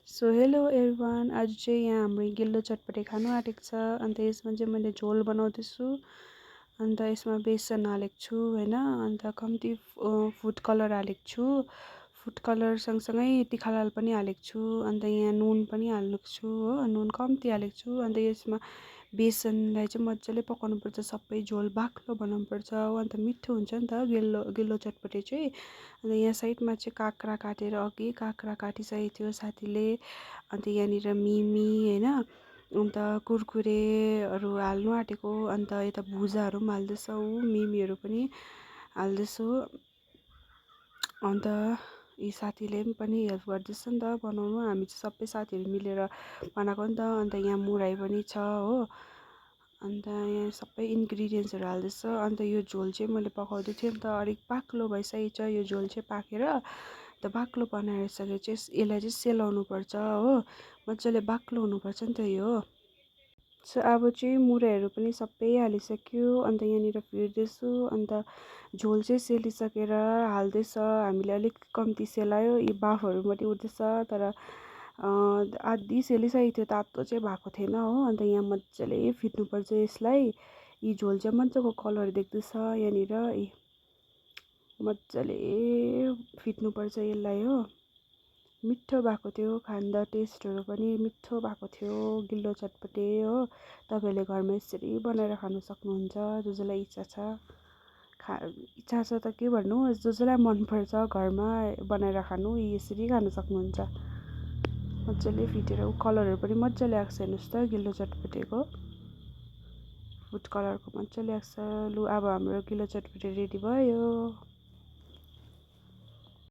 So hello everyone, आज चाहिँ यहाँ हाम्रो गिल्लो चटपटे खानु आँटेको छ। अन्त यसमा चाहिँ मैले झोल बनाउँदैछु। अन्त यसमा बेसन हालेको छु होइन, अन्त कम्ती फुड कलर हालेको छु। फुड कलर सँगसँगै तिखालाल पनि हालेको छु। अन्त यहाँ नुन पनि हालेको छु हो, नुन कम्ती हालेको छु। अन्त यसमा बेसनलाई चाहिँ मजाले पकाउनुपर्छ, सबै झोल बाक्लो बनाउनुपर्छ हो। अन्त मिठो हुन्छ नि त गिल्लो गिल्लो चटपटे चाहिँ। अन्त यहाँ साइडमा चाहिँ काँक्रा काटेर अघि काँक्रा काटिसकेको थियो साथीले। अन्त यहाँनिर मिमी होइन, अन्त कुरकुरेहरू हाल्नु आँटेको। अन्त यता भुजाहरू पनि हाल्दैछौँ, मिमीहरू पनि हाल्दैछु। अन्त यी साथीले पनि हेल्प गर्दैछ नि त बनाउनु। हामी चाहिँ सबै साथीहरू मिलेर बनाएको नि त। अन्त यहाँ मुराई पनि छ हो। अन्त यहाँ सबै इन्ग्रिडियन्ट्सहरू हाल्दैछ। अन्त यो झोल चाहिँ मैले पकाउँदै थिएँ नि त, अलिक बाक्लो भइसकेको छ यो झोल चाहिँ पाकेर। त बाक्लो बनाइसकेपछि चाहिँ यसलाई चाहिँ सेलाउनु पर्छ हो, मजाले बाक्लो हुनुपर्छ नि त यो। सो अब चाहिँ मुराईहरू पनि सबै हालिसक्यो। अन्त यहाँनिर फिर्दैछु। अन्त झोल चाहिँ सेलिसकेर हाल्दैछ। हामीले अलिक कम्ती सेलायो, यी बाफहरू मात्रै उठ्दैछ। तर आधी सेलिसकेको थियो, तातो चाहिँ भएको थिएन हो। अन्त यहाँ मजाले फिट्नुपर्छ यसलाई। यी झोल चाहिँ मजाको कलर देख्दैछ यहाँनिर, मजाले फिट्नुपर्छ यसलाई हो। मिठो भएको थियो, खाँदा टेस्टहरू पनि मिठो भएको थियो गिल्लो चटपटे हो। तपाईँहरूले घरमा यसरी बनाएर खानु सक्नुहुन्छ, जो जसलाई इच्छा छ। इच्छा छ त के भन्नु, जो जसलाई मनपर्छ घरमा बनाएर खानु यसरी खानु सक्नुहुन्छ। मजाले फिटेर कलरहरू पनि मजाले आएको छ हेर्नुहोस् त गिल्लो चटपटेको, फुड कलरको मजाले आएको छ। लु अब हाम्रो गिल्लो चटपटे रेडी भयो।